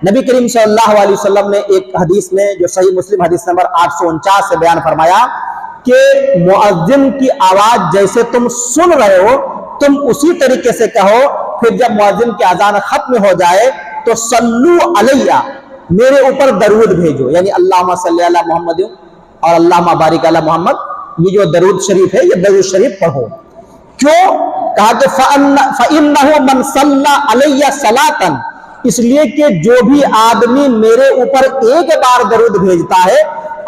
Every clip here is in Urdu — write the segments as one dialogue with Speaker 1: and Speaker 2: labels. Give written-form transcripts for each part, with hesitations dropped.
Speaker 1: نبی کریم صلی اللہ علیہ وسلم نے ایک حدیث میں جو صحیح مسلم حدیث نمبر 849 سے بیان فرمایا کہ مؤذن کی آواز جیسے تم سن رہے ہو تم اسی طریقے سے کہو، پھر جب مؤذن کی اذان ختم ہو جائے تو صلو علیہ، میرے اوپر درود بھیجو، یعنی اللہم صلی علی محمد اور اللہم بارک علی محمد، یہ جو درود شریف ہے یہ درود شریف پڑھو۔ کیوں؟ کہا کہ فَإِنَّهُ مَنْ صَلَّى عَلَيَّ صَلَاةً، اس لیے کہ جو بھی آدمی میرے اوپر ایک بار درود بھیجتا ہے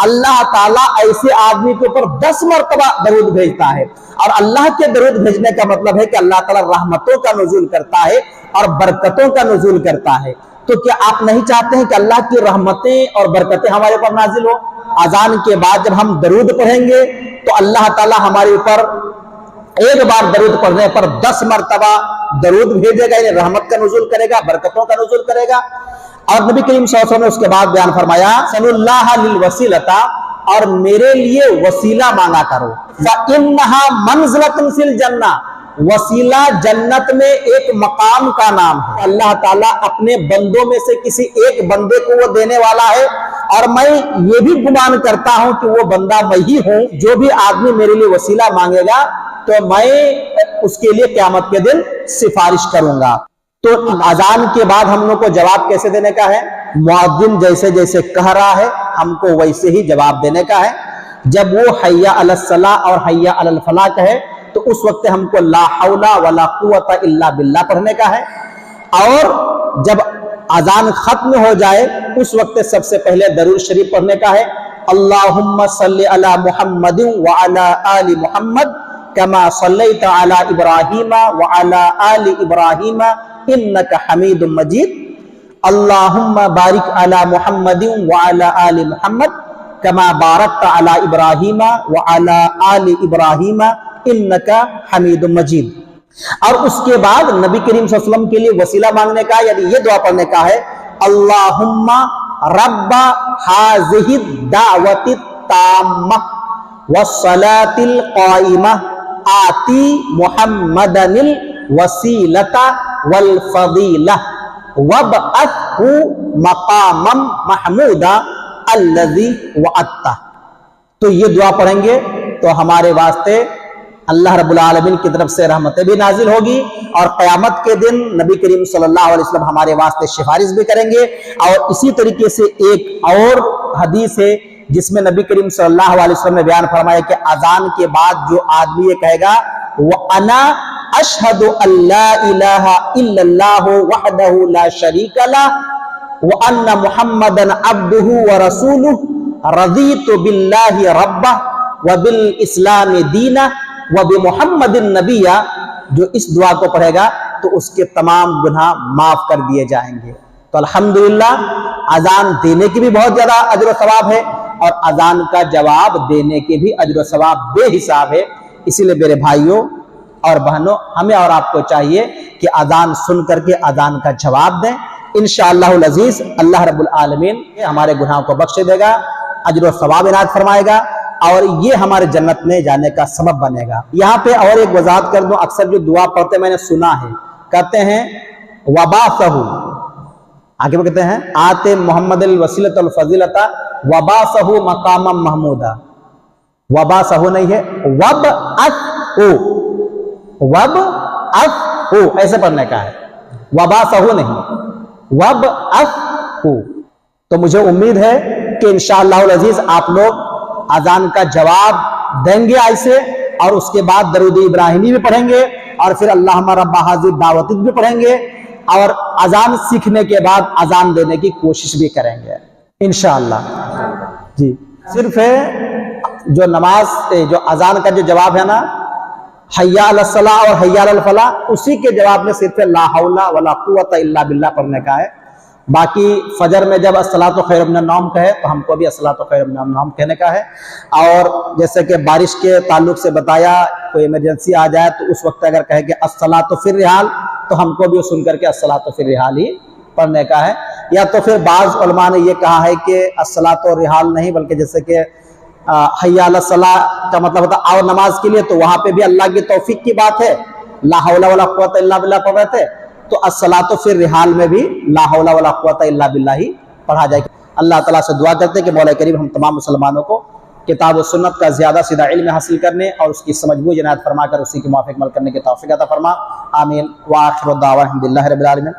Speaker 1: اللہ تعالیٰ ایسے آدمی کے اوپر 10 مرتبہ درود بھیجتا ہے۔ اور اللہ کے درود بھیجنے کا مطلب ہے کہ اللہ تعالیٰ رحمتوں کا نزول کرتا ہے اور برکتوں کا نزول کرتا ہے۔ تو کیا آپ نہیں چاہتے ہیں کہ اللہ کی رحمتیں اور برکتیں ہمارے اوپر نازل ہو؟ اذان کے بعد جب ہم درود پڑھیں گے تو اللہ تعالیٰ ہمارے اوپر ایک بار درود پڑھنے پر 10 مرتبہ درود بھیجے گا، یعنی رحمت کا نزول کرے گا، برکتوں کا نزول کرے گا۔ اور نبی کریم صلی اللہ علیہ وسلم نے اس کے بعد بیان فرمایا صلی اللہ للوسیلۃ، اور میرے لیے وسیلہ مانگا کرو، فإنها منزلۃ فی الجنہ، وسیلہ جنت میں ایک مقام کا نام ہے۔ اللہ تعالیٰ اپنے بندوں میں سے کسی ایک بندے کو وہ دینے والا ہے، اور میں یہ بھی گمان کرتا ہوں کہ وہ بندہ میں ہی ہوں۔ جو بھی آدمی میرے لیے وسیلہ مانگے گا تو میں اس کے لیے قیامت کے دن سفارش کروں گا۔ تو اذان کے بعد ہم لوگ کو جواب کیسے دینے کا ہے؟ مؤذن جیسے جیسے کہہ رہا ہے ہم کو ویسے ہی جواب دینے کا ہے۔ جب وہ حی علی الصلاۃ اور حی علی الفلاح کہے تو اس وقت ہم کو لا حول ولا قوت الا باللہ پڑھنے کا ہے، اور جب اذان ختم ہو جائے اس وقت سب سے پہلے درود شریف پڑھنے کا ہے، اللہم صلی علی محمد وعلی آل محمد کما صلیت علی ابراہیم وعلی آل ابراہیم انک حمید مجید، اللہم بارک علی محمد وعلی آل محمد کما بارکت علی ابراہیم وعلی آل ابراہیم انک حمید مجید۔ اور اس کے بعد نبی کریم صلی اللہ علیہ وسلم کے لیے وسیلہ مانگنے کا، یعنی یہ دعا پڑھنے کا ہے اللہم رب ہذہ الدعوۃ التامہ والصلاۃ القائمہ آتی محمدا الوسیلۃ والفضیلہ وابعثہ مقاما محمودا الذی وعدتہ۔ تو یہ دعا پڑھیں گے تو ہمارے واسطے اللہ رب العالمین کی طرف سے رحمتیں بھی نازل ہوگی، اور قیامت کے دن نبی کریم صلی اللہ علیہ وسلم ہمارے واسطے سفارش بھی کریں گے۔ اور اسی طریقے سے ایک اور حدیث ہے جس میں نبی کریم صلی اللہ علیہ وسلم نے بیان فرمایا کہ اذان کے بعد جو آدمی یہ کہے گا وَأَنَا أَشْهَدُ أَن لَا إِلَهَ إِلَّا اللَّهُ وَحْدَهُ لَا شَرِيكَ لَهُ وَأَنَّ مُحَمَّدًا عَبْدُهُ وَرَسُولُهُ رَضِيتُ بِاللَّهِ رَبَّهُ وَبِالْإِسْلَامِ دِينًا وَبِمُحَمَّدٍ نَبِيًّا، جو اس دعا کو پڑھے گا تو اس کے تمام گناہ معاف کر دیے جائیں گے۔ تو الحمدللہ اذان دینے کی بھی بہت زیادہ اجر و ثواب ہے، اور اذان کا جواب دینے کے بھی اجر و ثواب بے حساب ہے۔ اسی لیے میرے بھائیوں اور بہنوں، ہمیں اور آپ کو چاہیے کہ اذان سن کر کے اذان کا جواب دیں۔ انشاءاللہ العزیز اللہ رب العالمین ہمارے گناہوں کو بخش دے گا، اجر و ثواب عنایت فرمائے گا، اور یہ ہمارے جنت میں جانے کا سبب بنے گا۔ یہاں پہ اور ایک وضاحت کر دوں، اکثر جو دعا پڑھتے میں نے سنا ہے، کہتے ہیں وبعثہ، آگے وہ کہتے ہیں آتے محمد الوسیلۃ الفضیلۃ وبعثہ مقاما محمودا، وبعثہ نہیں ہے وبعثہ، وبعثہ ایسے پڑھنے کا ہے، وبعثہ نہیں، وبعثہ۔ تو مجھے امید ہے کہ انشاءاللہ العزیز آپ لوگ اذان کا جواب دیں گے ایسے، اور اس کے بعد درود ابراہیمی بھی پڑھیں گے، اور پھر اللہم رب ہذہ الدعوۃ بھی پڑھیں گے، اور اذان سیکھنے کے بعد اذان دینے کی کوشش بھی کریں گے انشاءاللہ۔ جی صرف جو نماز جو اذان کا جو جواب ہے نا حی علی الصلاۃ اور حی علی الفلاح، اسی کے جواب میں صرف لا حول ولا قوت الا باللہ پڑھنے کا ہے۔ باقی فجر میں جب الصلاۃ خیر من النوم کہے تو ہم کو بھی الصلاۃ خیر من النوم کہنے کا ہے۔ اور جیسے کہ بارش کے تعلق سے بتایا، کوئی ایمرجنسی آ جائے تو اس وقت اگر کہے کہ الصلاۃ فی الرحال تو ہم کو بھی سن کر کے الصلاۃ فی الرحال ہی پڑھنے کا ہے۔ یا تو پھر بعض علماء نے یہ کہا ہے کہ الصلاۃ الرحال نہیں، بلکہ جیسے کہ حی علی الصلاۃ کا مطلب ہوتا آؤ نماز کے لیے، تو وہاں پہ بھی اللہ کی توفیق کی بات ہے، لا حول ولا قوت الا باللہ پڑھ رہے تھے، تو الصلاۃ فی الرحال میں بھی لا حول ولا قوت الا باللہ پڑھا جائے. اللہ تعالیٰ سے دعا کرتے ہیں کہ مولا کریم ہم تمام مسلمانوں کو کتاب و سنت کا زیادہ سیدھا علم حاصل کرنے اور اس کی سمجھ بوجھ عنایت فرما کر اسی کے موافق عمل کرنے کی توفیق عطا فرما. آمین. وآخر الدعوانا الحمدللہ رب العالمین.